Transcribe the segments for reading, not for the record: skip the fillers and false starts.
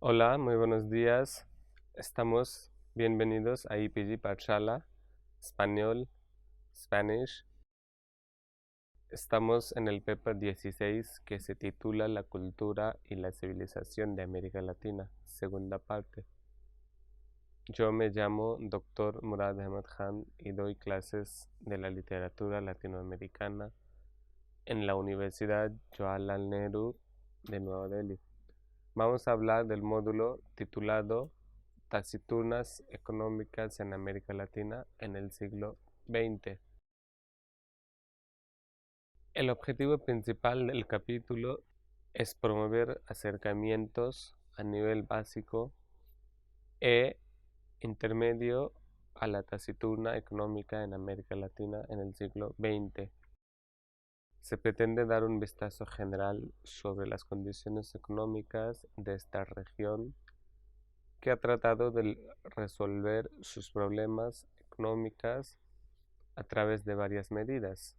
Hola, muy buenos días. Bienvenidos a IPG Parshala, Español, Spanish. Estamos en el paper 16 que se titula La cultura y la civilización de América Latina, segunda parte. Yo me llamo Dr. Murad Ahmad Khan y doy clases de la literatura latinoamericana en la Universidad Jawaharlal Nehru de Nueva Delhi. Vamos a hablar del módulo titulado Taciturnas económicas en América Latina en el siglo XX. El objetivo principal del capítulo es promover acercamientos a nivel básico e intermedio a la taciturna económica en América Latina en el siglo XX. Se pretende dar un vistazo general sobre las condiciones económicas de esta región que ha tratado de resolver sus problemas económicos a través de varias medidas.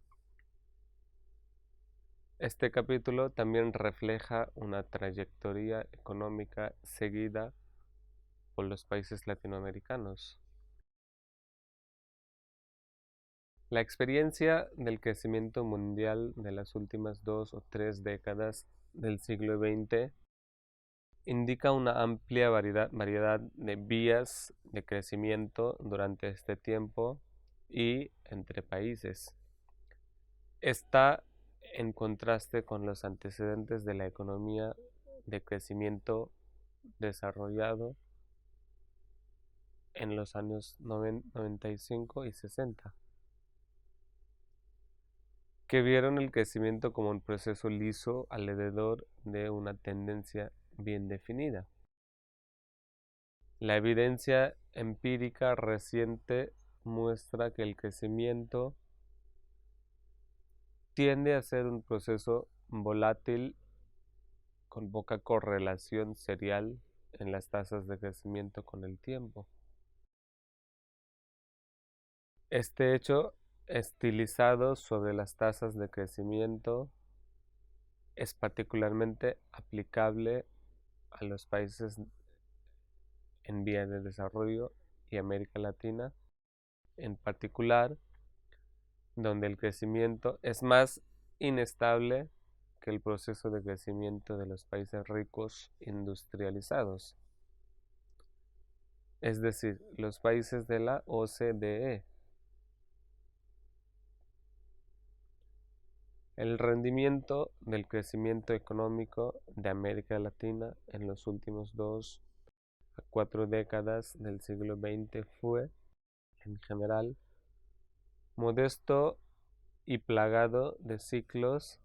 Este capítulo también refleja una trayectoria económica seguida por los países latinoamericanos. La experiencia del crecimiento mundial de las últimas 2 o 3 décadas del siglo XX indica una amplia variedad de vías de crecimiento durante este tiempo y entre países. Está en contraste con los antecedentes de la economía de crecimiento desarrollado en los años 95 y 60, que vieron el crecimiento como un proceso liso alrededor de una tendencia bien definida. La evidencia empírica reciente muestra que el crecimiento tiende a ser un proceso volátil con poca correlación serial en las tasas de crecimiento con el tiempo. Este hecho, estilizado sobre las tasas de crecimiento, es particularmente aplicable a los países en vías de desarrollo y América Latina, en particular, donde el crecimiento es más inestable que el proceso de crecimiento de los países ricos industrializados, es decir, los países de la OCDE. El rendimiento del crecimiento económico de América Latina en los últimos 2 a 4 décadas del siglo XX fue, en general, modesto y plagado de ciclos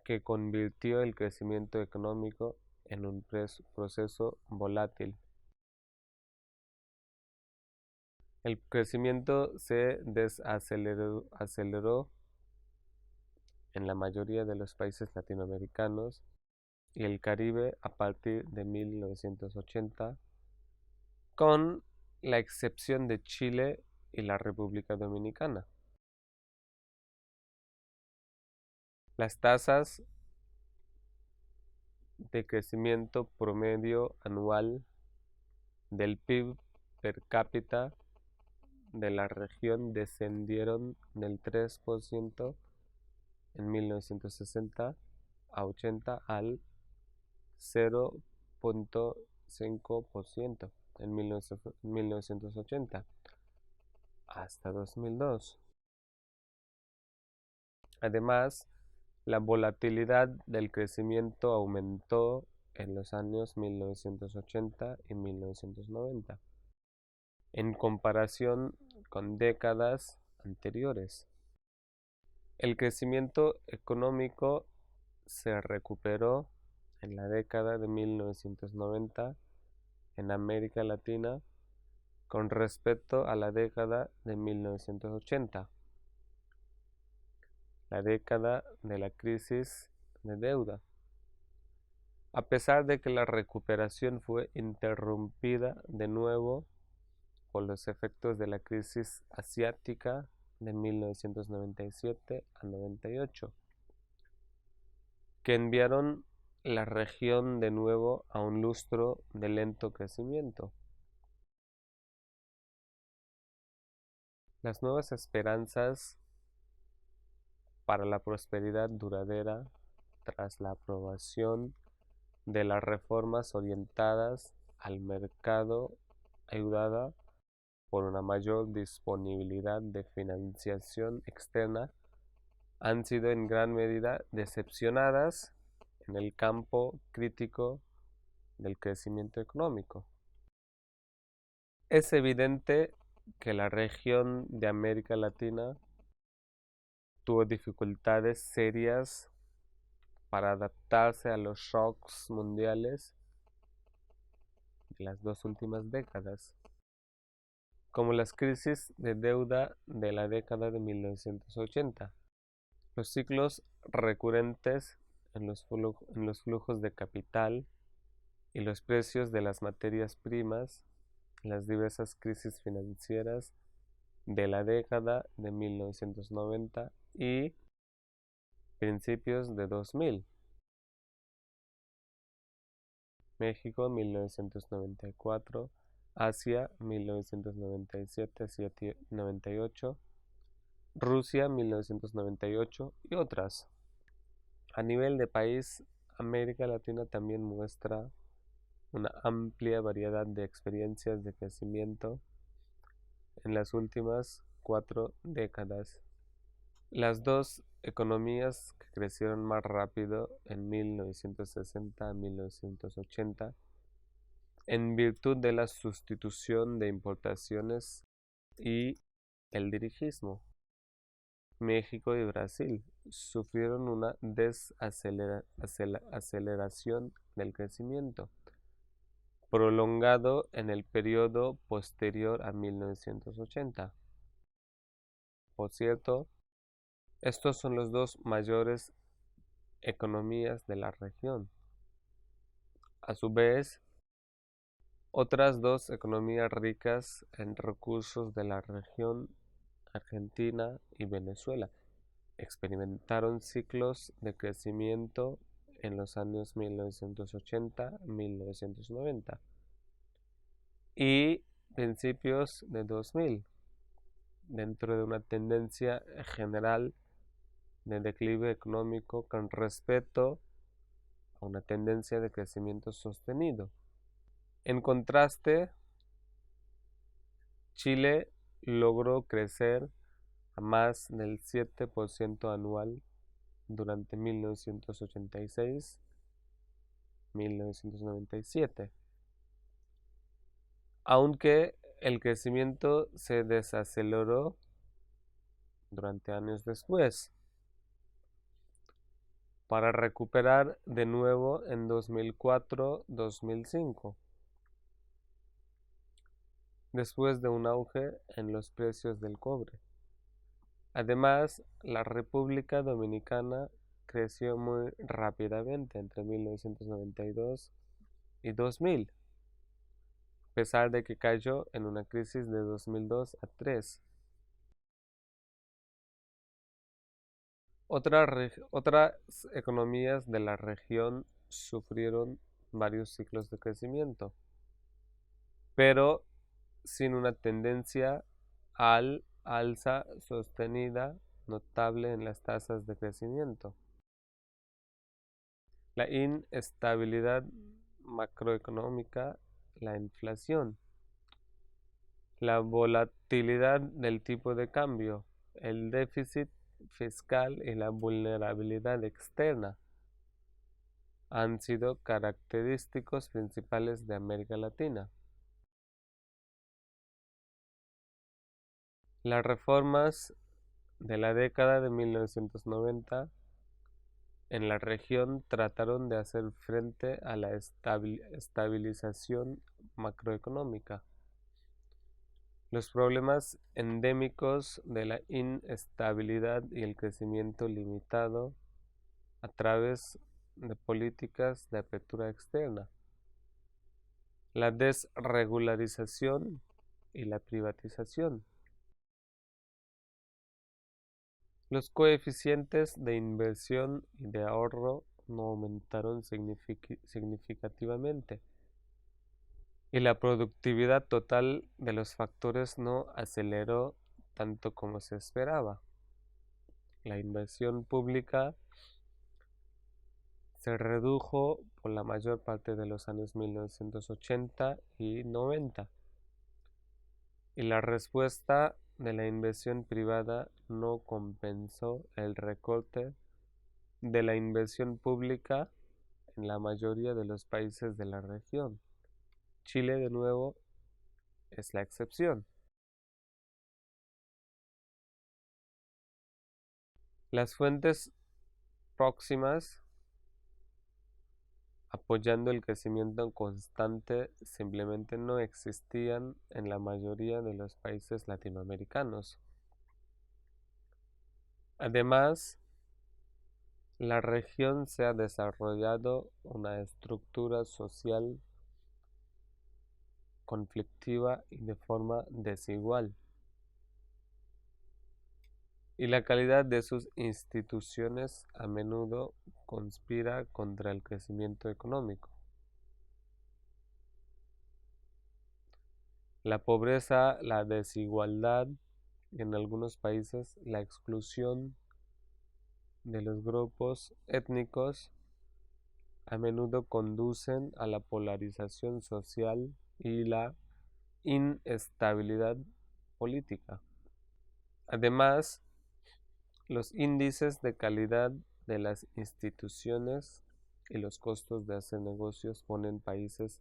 que convirtió el crecimiento económico en un proceso volátil. El crecimiento se aceleró en la mayoría de los países latinoamericanos y el Caribe a partir de 1980, con la excepción de Chile y la República Dominicana. Las tasas de crecimiento promedio anual del PIB per cápita de la región descendieron del 3% en 1960 a 80 al 0.5% en 1980 hasta 2002. Además, la volatilidad del crecimiento aumentó en los años 1980 y 1990, en comparación con décadas anteriores. El crecimiento económico se recuperó en la década de 1990 en América Latina con respecto a la década de 1980, la década de la crisis de deuda. A pesar de que la recuperación fue interrumpida de nuevo por los efectos de la crisis asiática de 1997 a 98, que enviaron la región de nuevo a un lustro de lento crecimiento. Las nuevas esperanzas para la prosperidad duradera tras la aprobación de las reformas orientadas al mercado ayudada por una mayor disponibilidad de financiación externa han sido en gran medida decepcionadas en el campo crítico del crecimiento económico. Es evidente que la región de América Latina tuvo dificultades serias para adaptarse a los shocks mundiales de las dos últimas décadas, como las crisis de deuda de la década de 1980, los ciclos recurrentes en los flujos de capital y los precios de las materias primas, las diversas crisis financieras de la década de 1990 y principios de 2000. México 1994, Asia 1997-98, Rusia 1998 y otras. A nivel de país, América Latina también muestra una amplia variedad de experiencias de crecimiento en las últimas 4 décadas. Las dos economías que crecieron más rápido en 1960 a 1980, en virtud de la sustitución de importaciones y el dirigismo, México y Brasil, sufrieron una desaceleración del crecimiento, prolongado en el periodo posterior a 1980. Por cierto, estos son los dos mayores economías de la región. A su vez, otras dos economías ricas en recursos de la región, Argentina y Venezuela, experimentaron ciclos de crecimiento en los años 1980-1990 y principios de 2000, dentro de una tendencia general de declive económico con respecto a una tendencia de crecimiento sostenido. En contraste, Chile logró crecer a más del 7% anual durante 1986-1997, aunque el crecimiento se desaceleró durante años después, para recuperar de nuevo en 2004-2005, después de un auge en los precios del cobre. Además, la República Dominicana creció muy rápidamente entre 1992 y 2000, a pesar de que cayó en una crisis de 2002 a 2003. Otras economías de la región sufrieron varios ciclos de crecimiento, pero sin una tendencia al alza sostenida notable en las tasas de crecimiento. La inestabilidad macroeconómica, la inflación, la volatilidad del tipo de cambio, el déficit fiscal y la vulnerabilidad externa han sido característicos principales de América Latina. Las reformas de la década de 1990 en la región trataron de hacer frente a la estabilización macroeconómica, los problemas endémicos de la inestabilidad y el crecimiento limitado a través de políticas de apertura externa, la desregularización y la privatización. Los coeficientes de inversión y de ahorro no aumentaron significativamente y la productividad total de los factores no aceleró tanto como se esperaba. La inversión pública se redujo por la mayor parte de los años 1980 y 90 y la respuesta de la inversión privada no compensó el recorte de la inversión pública en la mayoría de los países de la región. Chile, de nuevo, es la excepción. Las fuentes próximas apoyando el crecimiento constante simplemente no existían en la mayoría de los países latinoamericanos. Además, la región se ha desarrollado una estructura social conflictiva y de forma desigual, y la calidad de sus instituciones a menudo conspira contra el crecimiento económico. La pobreza, la desigualdad y en algunos países la exclusión de los grupos étnicos a menudo conducen a la polarización social y la inestabilidad política. Además, los índices de calidad de las instituciones y los costos de hacer negocios ponen países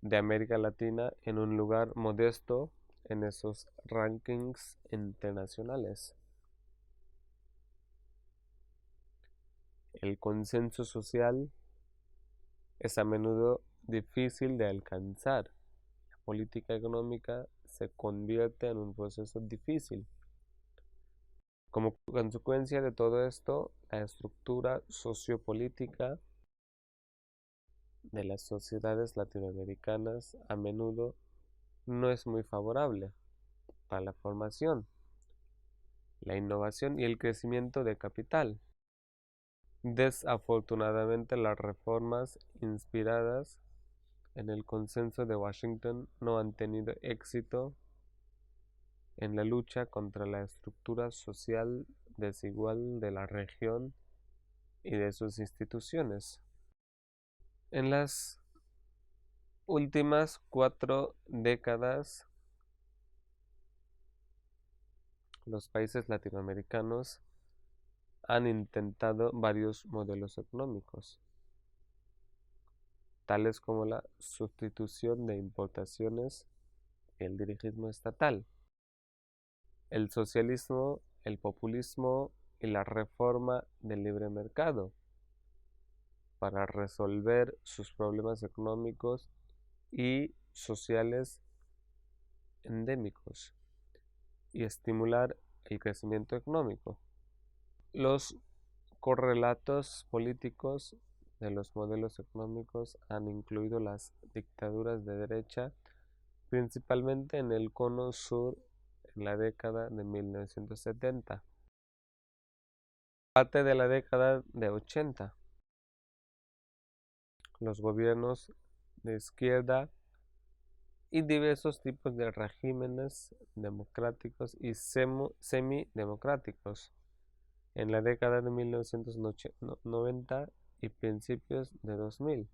de América Latina en un lugar modesto en esos rankings internacionales. El consenso social es a menudo difícil de alcanzar. La política económica se convierte en un proceso difícil. Como consecuencia de todo esto, la estructura sociopolítica de las sociedades latinoamericanas a menudo no es muy favorable para la formación, la innovación y el crecimiento de capital. Desafortunadamente, las reformas inspiradas en el Consenso de Washington no han tenido éxito en la lucha contra la estructura social desigual de la región y de sus instituciones. En las últimas 4 décadas, los países latinoamericanos han intentado varios modelos económicos, tales como la sustitución de importaciones y el dirigismo estatal, el socialismo, el populismo y la reforma del libre mercado para resolver sus problemas económicos y sociales endémicos y estimular el crecimiento económico. Los correlatos políticos de los modelos económicos han incluido las dictaduras de derecha, principalmente en el cono sur en la década de 1970, parte de la década de 80. Los gobiernos de izquierda y diversos tipos de regímenes democráticos y semidemocráticos en la década de 1990 y principios de 2000.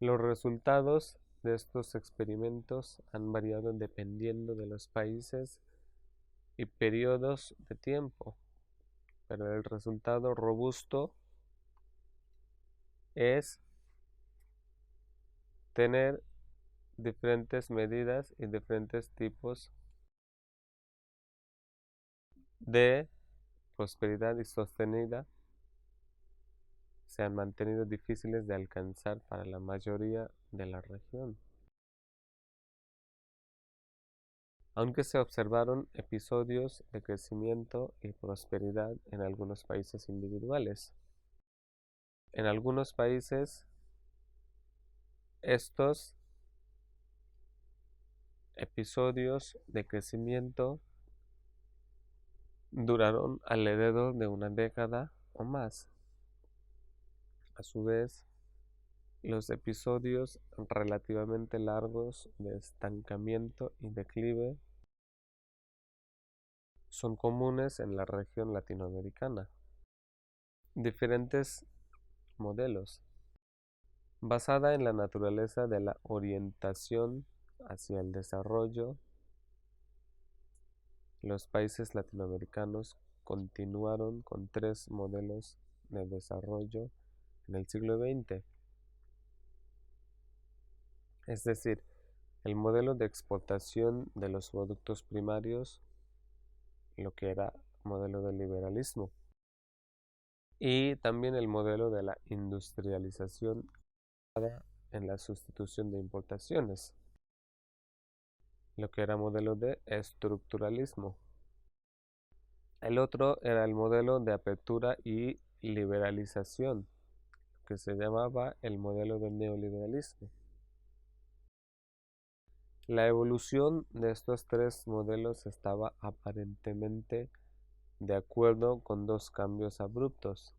Los resultados de estos experimentos han variado dependiendo de los países y periodos de tiempo, pero el resultado robusto es tener diferentes medidas y diferentes tipos de prosperidad y sostenida se han mantenido difíciles de alcanzar para la mayoría de la región, aunque se observaron episodios de crecimiento y prosperidad en algunos países individuales. En algunos países, estos episodios de crecimiento duraron alrededor de una década o más. A su vez, los episodios relativamente largos de estancamiento y declive son comunes en la región latinoamericana. Diferentes modelos. Basada en la naturaleza de la orientación hacia el desarrollo, los países latinoamericanos continuaron con 3 modelos de desarrollo en el siglo XX. Es decir, el modelo de exportación de los productos primarios, lo que era modelo del liberalismo, y también el modelo de la industrialización en la sustitución de importaciones, lo que era modelo de estructuralismo. El otro era el modelo de apertura y liberalización, que se llamaba el modelo del neoliberalismo. La evolución de estos 3 modelos estaba aparentemente de acuerdo con 2 cambios abruptos.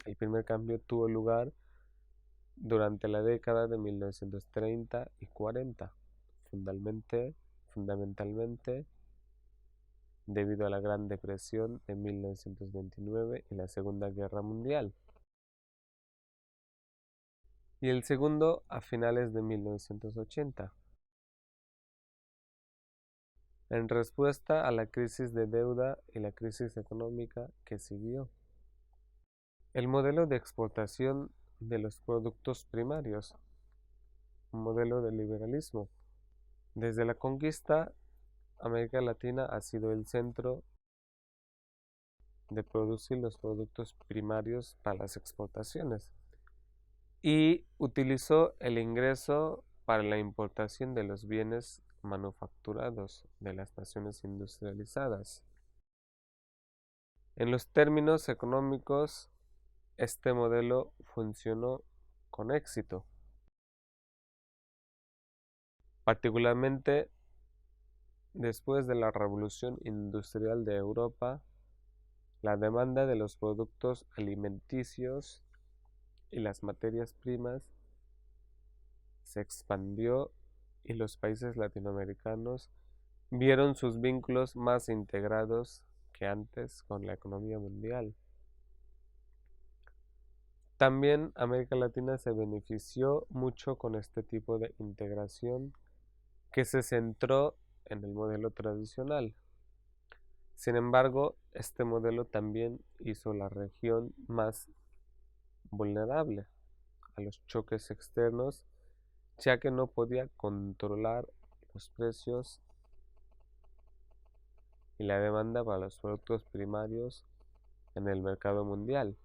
El primer cambio tuvo lugar durante la década de 1930 y 40, fundamentalmente debido a la Gran Depresión de 1929 y la Segunda Guerra Mundial. Y el segundo a finales de 1980, en respuesta a la crisis de deuda y la crisis económica que siguió. El modelo de exportación de los productos primarios, un modelo de liberalismo. Desde la conquista, América Latina ha sido el centro de producir los productos primarios para las exportaciones y utilizó el ingreso para la importación de los bienes manufacturados de las naciones industrializadas. En los términos económicos, este modelo funcionó con éxito, particularmente después de la Revolución Industrial de Europa. La demanda de los productos alimenticios y las materias primas se expandió y los países latinoamericanos vieron sus vínculos más integrados que antes con la economía mundial. También América Latina se benefició mucho con este tipo de integración que se centró en el modelo tradicional. Sin embargo, este modelo también hizo la región más vulnerable a los choques externos, ya que no podía controlar los precios y la demanda para los productos primarios en el mercado mundial.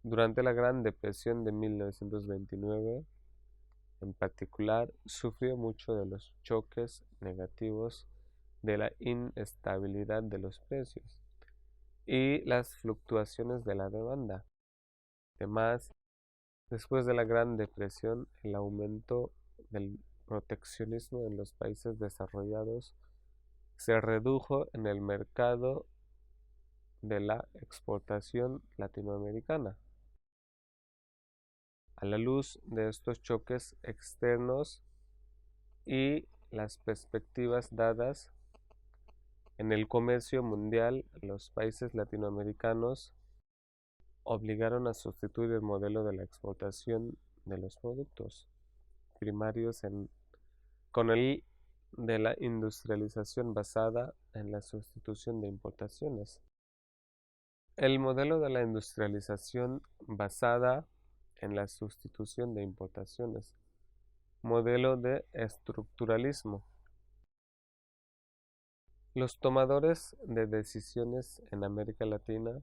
Durante la Gran Depresión de 1929, en particular, sufrió mucho de los choques negativos de la inestabilidad de los precios y las fluctuaciones de la demanda. Además, después de la Gran Depresión, el aumento del proteccionismo en los países desarrollados se redujo en el mercado de la exportación latinoamericana. A la luz de estos choques externos y las perspectivas dadas en el comercio mundial, los países latinoamericanos obligaron a sustituir el modelo de la exportación de los productos primarios con el de la industrialización basada en la sustitución de importaciones. El modelo de la industrialización basada en la sustitución de importaciones, modelo de estructuralismo. Los tomadores de decisiones en América Latina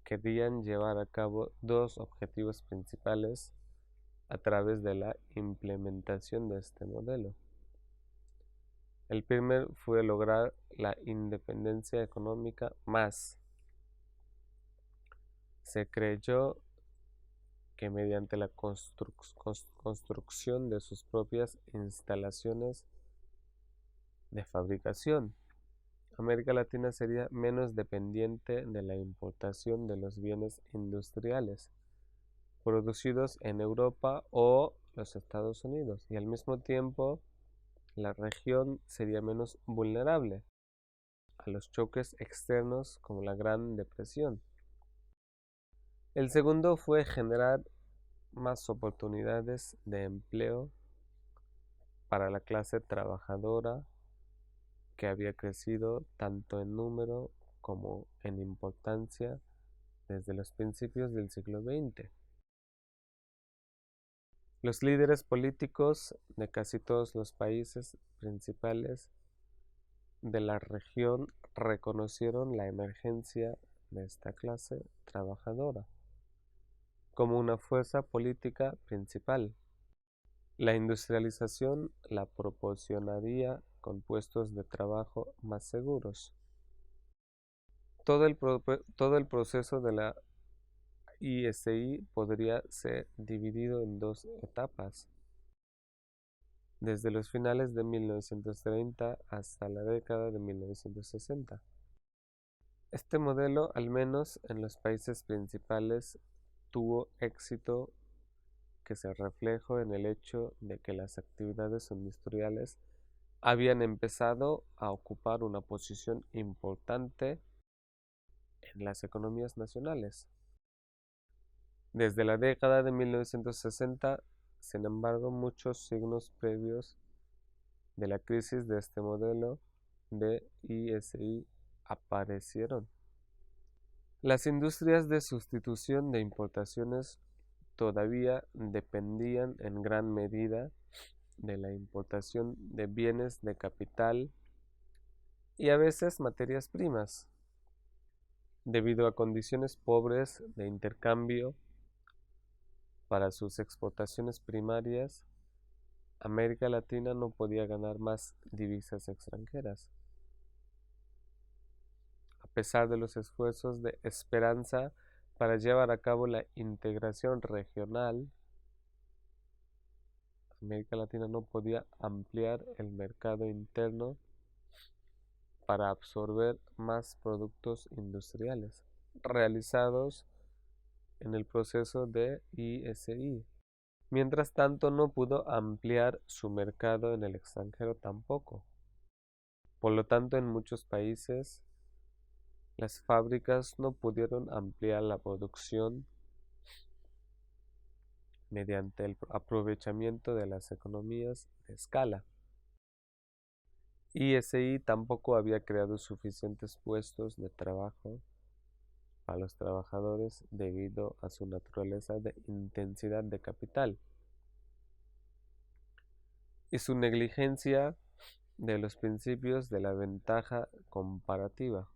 querían llevar a cabo 2 objetivos principales a través de la implementación de este modelo. El primero fue lograr la independencia económica más. Se creyó que mediante la construcción de sus propias instalaciones de fabricación, América Latina sería menos dependiente de la importación de los bienes industriales producidos en Europa o los Estados Unidos, y al mismo tiempo la región sería menos vulnerable a los choques externos como la Gran Depresión. El segundo fue generar más oportunidades de empleo para la clase trabajadora que había crecido tanto en número como en importancia desde los principios del siglo XX. Los líderes políticos de casi todos los países principales de la región reconocieron la emergencia de esta clase trabajadora como una fuerza política principal. La industrialización la proporcionaría con puestos de trabajo más seguros. Todo el proceso de la ISI podría ser dividido en dos etapas, desde los finales de 1930 hasta la década de 1960. Este modelo, al menos en los países principales, tuvo éxito que se reflejó en el hecho de que las actividades industriales habían empezado a ocupar una posición importante en las economías nacionales. Desde la década de 1960, sin embargo, muchos signos previos de la crisis de este modelo de ISI aparecieron. Las industrias de sustitución de importaciones todavía dependían en gran medida de la importación de bienes de capital y a veces materias primas. Debido a condiciones pobres de intercambio para sus exportaciones primarias, América Latina no podía ganar más divisas extranjeras. A pesar de los esfuerzos de esperanza para llevar a cabo la integración regional, América Latina no podía ampliar el mercado interno para absorber más productos industriales realizados en el proceso de ISI. Mientras tanto, no pudo ampliar su mercado en el extranjero tampoco. Por lo tanto, en muchos países, las fábricas no pudieron ampliar la producción mediante el aprovechamiento de las economías de escala. ISI tampoco había creado suficientes puestos de trabajo a los trabajadores debido a su naturaleza de intensidad de capital y su negligencia de los principios de la ventaja comparativa.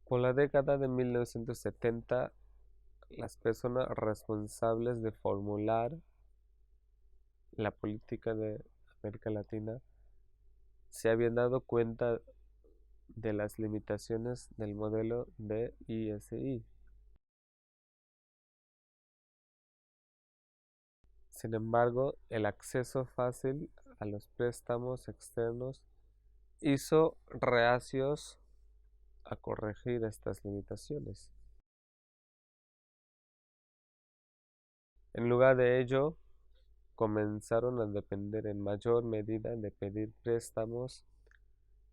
Por la década de 1970, las personas responsables de formular la política de América Latina se habían dado cuenta de las limitaciones del modelo de ISI. Sin embargo, el acceso fácil a los préstamos externos hizo reacios a corregir estas limitaciones. En lugar de ello, comenzaron a depender en mayor medida de pedir préstamos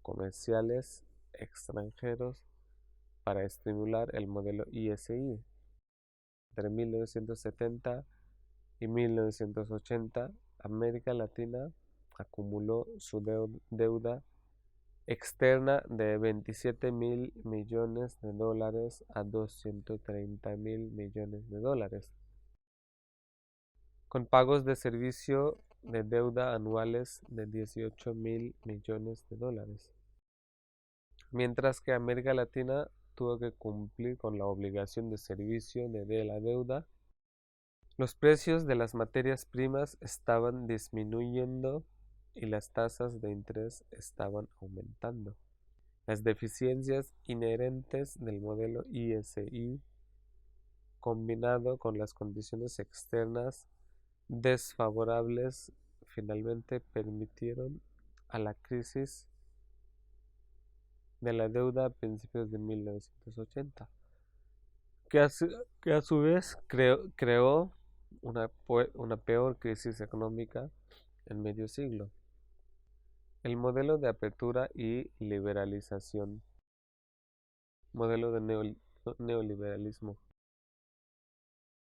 comerciales extranjeros para estimular el modelo ISI. Entre 1970 y 1980, América Latina acumuló su deuda externa de 27.000 millones de dólares a 230.000 millones de dólares, con pagos de servicio de deuda anuales de 18.000 millones de dólares, mientras que América Latina tuvo que cumplir con la obligación de servicio de la deuda. Los precios de las materias primas estaban disminuyendo y las tasas de interés estaban aumentando. Las deficiencias inherentes del modelo ISI, combinado con las condiciones externas desfavorables, finalmente permitieron a la crisis de la deuda a principios de 1980, que a su vez creó una peor crisis económica en medio siglo. El modelo de apertura y liberalización, modelo de neoliberalismo.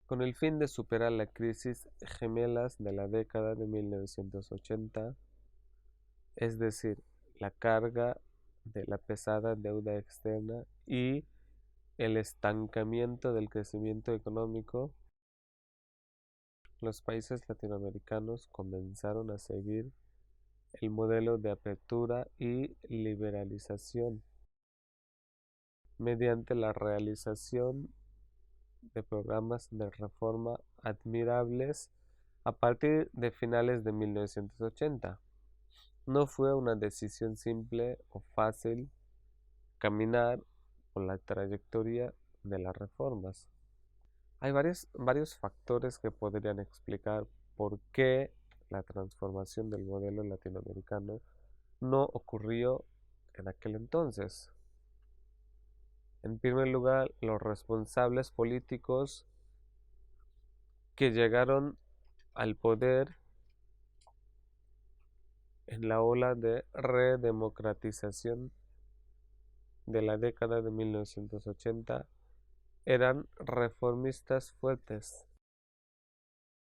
Con el fin de superar la crisis gemelas de la década de 1980, es decir, la carga de la pesada deuda externa y el estancamiento del crecimiento económico, los países latinoamericanos comenzaron a seguir el modelo de apertura y liberalización mediante la realización de programas de reforma admirables a partir de finales de 1980. No fue una decisión simple o fácil caminar por la trayectoria de las reformas. Hay varios factores que podrían explicar por qué la transformación del modelo latinoamericano no ocurrió en aquel entonces. En primer lugar, los responsables políticos que llegaron al poder en la ola de redemocratización de la década de 1980 eran reformistas fuertes.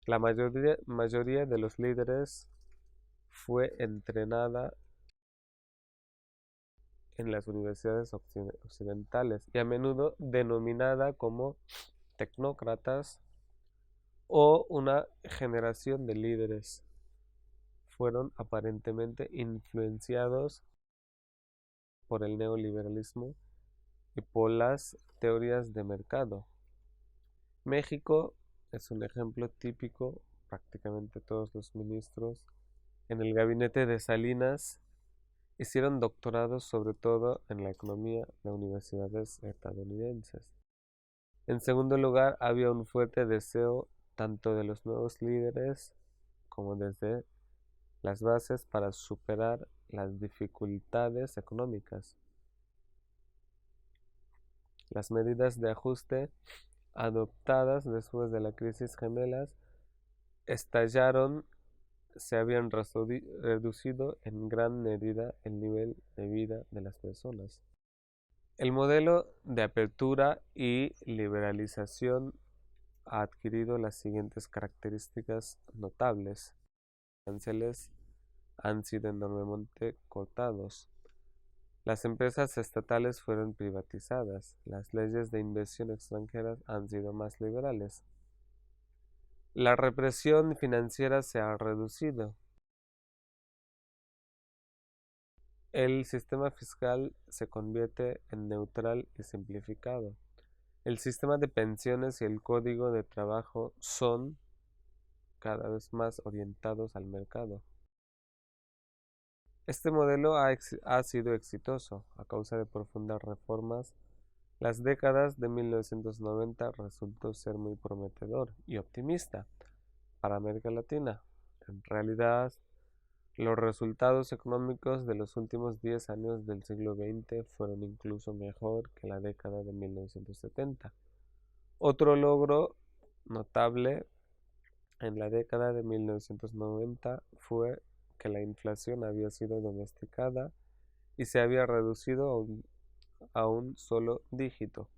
La mayoría de los líderes fue entrenada en las universidades occidentales y a menudo denominada como tecnócratas o una generación de líderes. Fueron aparentemente influenciados por el neoliberalismo y por las teorías de mercado. México es un ejemplo típico. Prácticamente todos los ministros en el gabinete de Salinas hicieron doctorados sobre todo en la economía de universidades estadounidenses. En segundo lugar, había un fuerte deseo tanto de los nuevos líderes como desde las bases para superar las dificultades económicas. Las medidas de ajuste adoptadas después de la crisis gemelas estallaron, se habían reducido en gran medida el nivel de vida de las personas. El modelo de apertura y liberalización ha adquirido las siguientes características notables. Los aranceles han sido enormemente cortados. Las empresas estatales fueron privatizadas. Las leyes de inversión extranjera han sido más liberales. La represión financiera se ha reducido. El sistema fiscal se convierte en neutral y simplificado. El sistema de pensiones y el código de trabajo son cada vez más orientados al mercado. Este modelo ha sido exitoso a causa de profundas reformas. Las décadas de 1990 resultó ser muy prometedor y optimista para América Latina. En realidad, los resultados económicos de los últimos 10 años del siglo XX fueron incluso mejor que la década de 1970. Otro logro notable en la década de 1990 fue que la inflación había sido domesticada y se había reducido a un solo dígito.